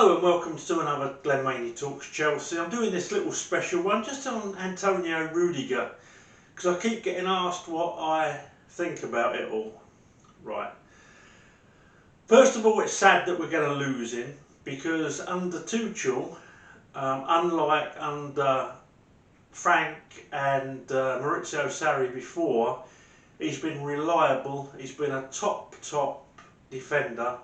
Hello and welcome to another Glenn Maney Talks Chelsea. I'm doing this little special one just on Antonio Rudiger because I keep getting asked what I think about it all. Right. First of all, it's sad that we're going to lose him because under Tuchel, unlike under Frank and Maurizio Sarri before, he's been reliable, he's been a top defender,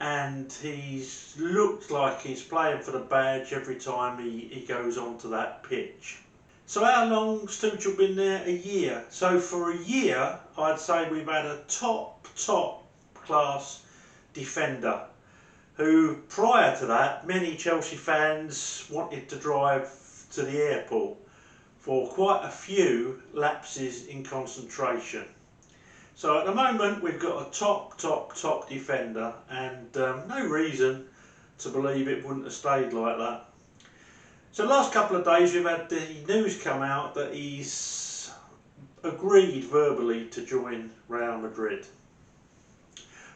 and he's looked like he's playing for the badge every time he goes onto that pitch. So how long's Tuchel been there? A year. So for a year, I'd say we've had a top class defender who, prior to that, many Chelsea fans wanted to drive to the airport for quite a few lapses in concentration. So at the moment we've got a top defender, and no reason to believe it wouldn't have stayed like that. So the last couple of days we've had the news come out that he's agreed verbally to join Real Madrid.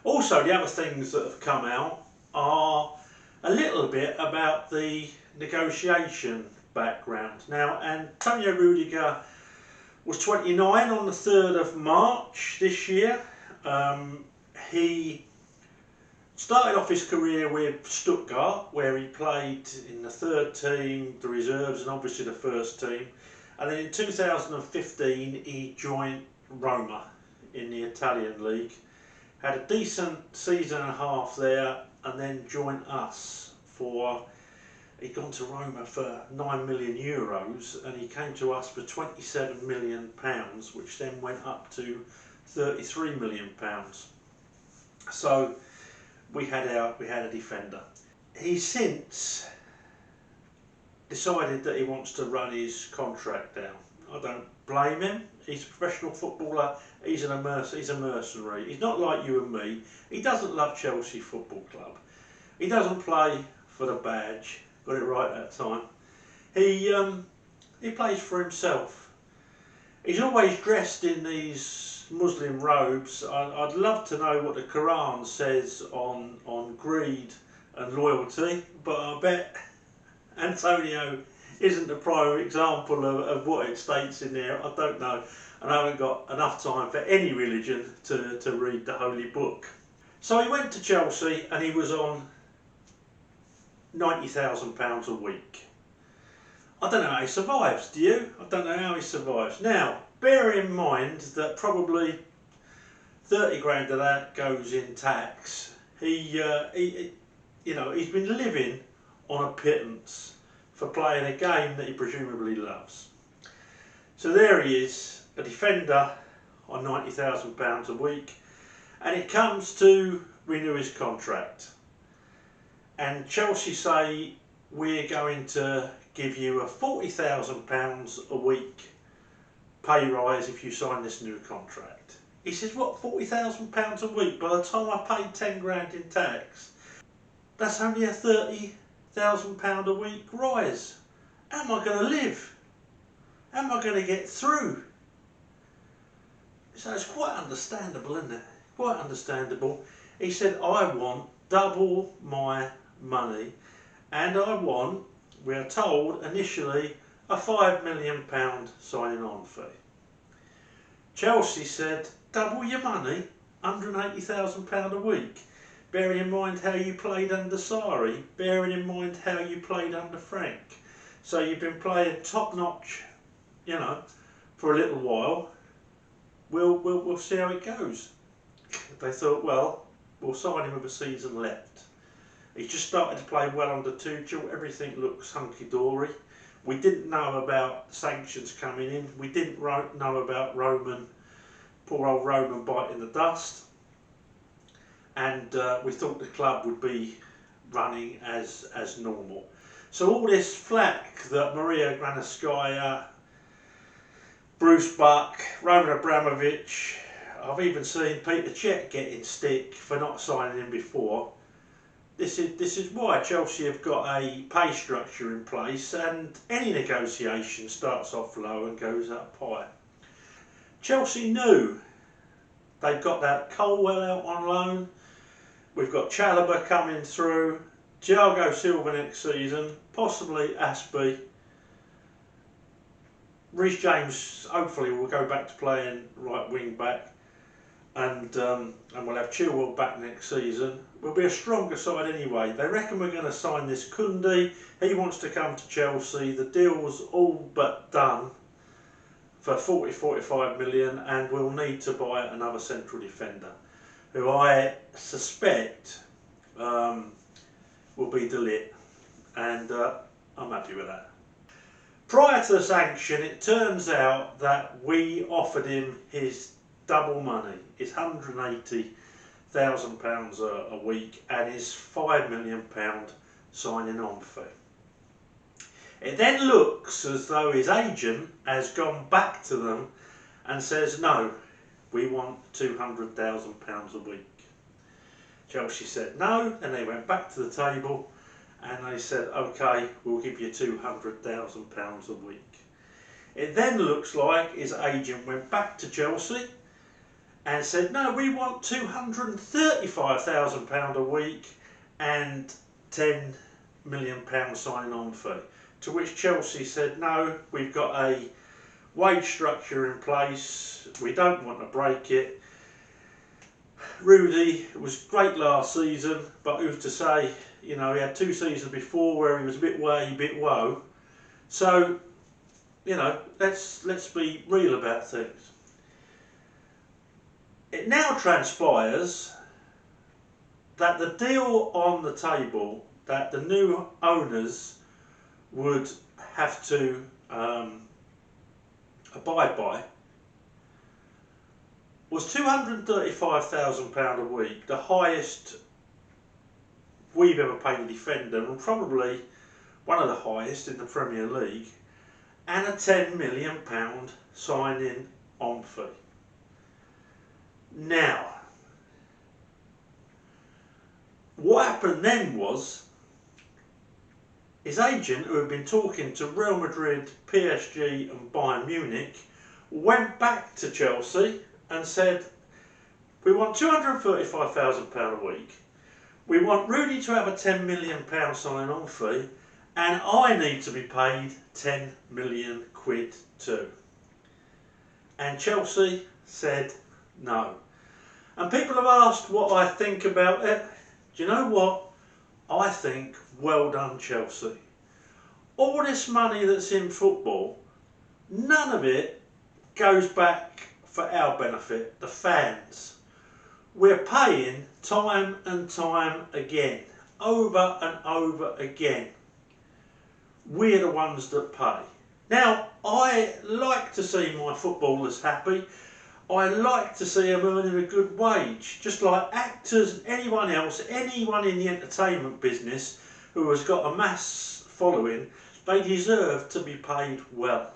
Also, the other things that have come out are a little bit about the negotiation background. Now, Antonio Rudiger was 29 on the 3rd of March this year. He started off his career with Stuttgart, where he played in the 3rd team, the reserves, and obviously the 1st team. And then in 2015 he joined Roma in the Italian league. Had a decent season and a half there, and then joined us for... He'd gone to Roma for €9 million, and he came to us for £27 million, which then went up to £33 million. So we had a defender. He's since decided that he wants to run his contract down. I don't blame him. He's a professional footballer. He's a mercenary. He's not like you and me. He doesn't love Chelsea Football Club. He doesn't play for the badge. Got it right that time. He plays for himself. He's always dressed in these Muslim robes. I'd love to know what the Quran says on greed and loyalty, but I bet Antonio isn't the prime example of what it states in there. I don't know, and I haven't got enough time for any religion to read the holy book. So he went to Chelsea and he was on £90,000 a week. I don't know how he survives, do you? I don't know how he survives. Now, bear in mind that probably 30 grand of that goes in tax. He's been living on a pittance for playing a game that he presumably loves. So there he is, a defender on £90,000 a week, and it comes to renew his contract. And Chelsea say, we're going to give you a £40,000 a week pay rise if you sign this new contract. He says, what, £40,000 a week? By the time I paid 10 grand in tax, that's only a £30,000 a week rise. How am I going to live? How am I going to get through? So it's quite understandable, isn't it? Quite understandable. He said, I want double my money, and I want, we're told initially, a £5 million signing on fee. Chelsea said, double your money, £180,000 a week, bearing in mind how you played under Sarri, bearing in mind how you played under Frank. So you've been playing top notch, for a little while. We'll see how it goes. They thought, well, we'll sign him with a season left. He's just started to play well under Tuchel. Everything looks hunky-dory. We didn't know about sanctions coming in. We didn't know about poor old Roman biting the dust. And we thought the club would be running as normal. So all this flack that Maria Granovskaya, Bruce Buck, Roman Abramovich, I've even seen Peter Cech getting stick for not signing him before. This is why Chelsea have got a pay structure in place, and any negotiation starts off low and goes up high. Chelsea knew they've got that Colwell out on loan. We've got Chalobah coming through. Thiago Silva next season, possibly Aspie. Reece James hopefully will go back to playing right wing back, and we'll have Chilwell back next season. We'll be a stronger side anyway. They reckon we're going to sign this Koundé. He wants to come to Chelsea. The deal's all but done for 40-45 million, and we'll need to buy another central defender, who I suspect will be De Ligt, and I'm happy with that. Prior to the sanction, it turns out that we offered him his double money, his £180,000 a week, and his £5 million signing on fee. It then looks as though his agent has gone back to them and says, no, we want £200,000 a week. Chelsea said no, and they went back to the table and they said, okay, we'll give you £200,000 a week. It then looks like his agent went back to Chelsea and said, no, we want £235,000 a week and £10 million signing on fee. To which Chelsea said, no, we've got a wage structure in place, we don't want to break it. Rudy was great last season, but who's to say, you know, he had 2 seasons before where he was a bit way, a bit woe. So, you know, let's be real about things. It now transpires that the deal on the table that the new owners would have to abide by was £235,000 a week, the highest we've ever paid a defender, and probably one of the highest in the Premier League, and a £10 million signing on fee. Now, what happened then was his agent, who had been talking to Real Madrid, PSG and Bayern Munich, went back to Chelsea and said, we want £235,000 a week, we want Rudy to have a £10 million signing on fee, and I need to be paid 10 million quid too. And Chelsea said no. And people have asked what I think about it. Do you know what? I think, well done Chelsea. All this money that's in football, none of it goes back for our benefit, the fans. We're paying time and time again, over and over again. We're the ones that pay. Now, I like to see my footballers happy. I like to see them earning a good wage, just like actors, anyone else, anyone in the entertainment business who has got a mass following, they deserve to be paid well.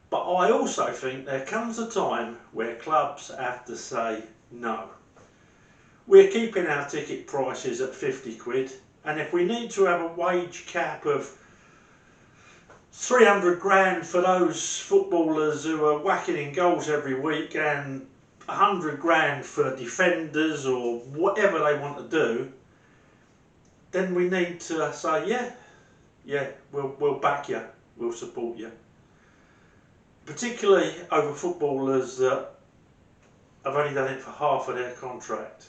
But I also think there comes a time where clubs have to say no. We're keeping our ticket prices at 50 quid, and if we need to have a wage cap of 300 grand for those footballers who are whacking in goals every week, and 100 grand for defenders or whatever they want to do, then we need to say, yeah, we'll back you, we'll support you. Particularly over footballers that have only done it for half of their contract.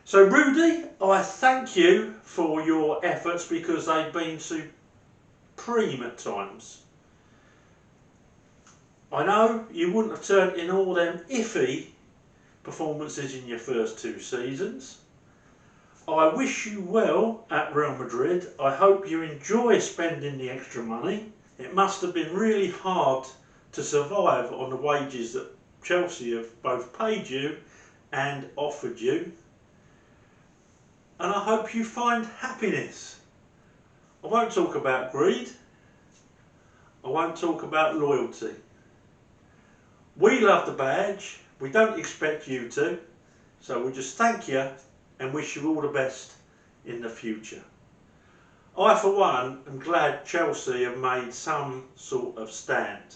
So Rudy, I thank you for your efforts, because they've been supreme at times. I know you wouldn't have turned in all them iffy performances in your first 2 seasons. I wish you well at Real Madrid. I hope you enjoy spending the extra money. It must have been really hard to survive on the wages that Chelsea have both paid you and offered you. And I hope you find happiness. I won't talk about greed. I won't talk about loyalty. We love the badge. We don't expect you to. So we just thank you and wish you all the best in the future. I, for one, am glad Chelsea have made some sort of stand.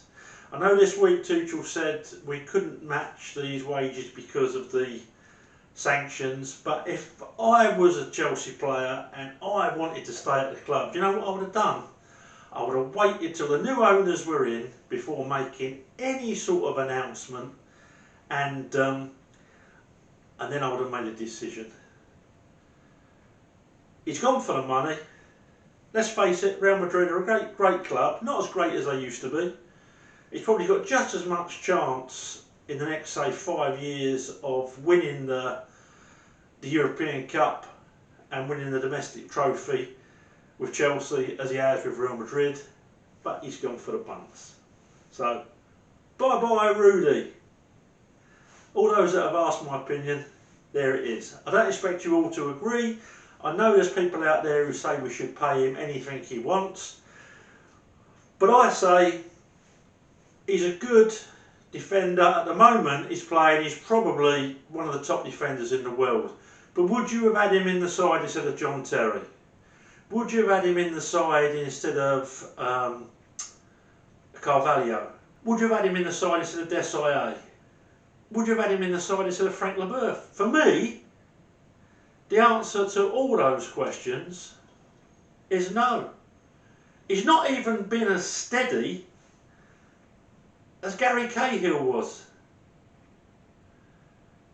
I know this week Tuchel said we couldn't match these wages because of the sanctions, but if I was a Chelsea player and I wanted to stay at the club, do you know what I would have done? I would have waited till the new owners were in before making any sort of announcement, and then I would have made a decision. He's gone for the money. Let's face it, Real Madrid are a great club, not as great as they used to be. He's probably got just as much chance in the next, say, 5 years of winning the European Cup and winning the domestic trophy with Chelsea as he has with Real Madrid, but he's gone for the punts. So, bye-bye Rudy. All those that have asked my opinion, there it is. I don't expect you all to agree. I know there's people out there who say we should pay him anything he wants, but I say he's a good defender. At the moment he's probably one of the top defenders in the world. But would you have had him in the side instead of John Terry? Would you have had him in the side instead of Carvalho? Would you have had him in the side instead of Desai? Would you have had him in the side instead of Frank Leboeuf? For me, the answer to all those questions is no. He's not even been as steady as Gary Cahill was.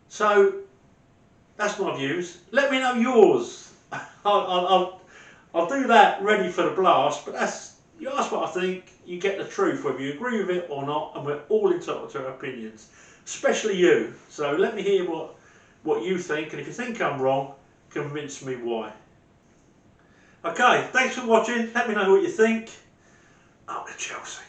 So that's my views. Let me know yours. I'll do that ready for the blast, but you ask what I think, you get the truth, whether you agree with it or not, and we're all entitled to our opinions, especially you. So let me hear what you think, and if you think I'm wrong, convince me why. Okay, thanks for watching. Let me know what you think. Up to Chelsea.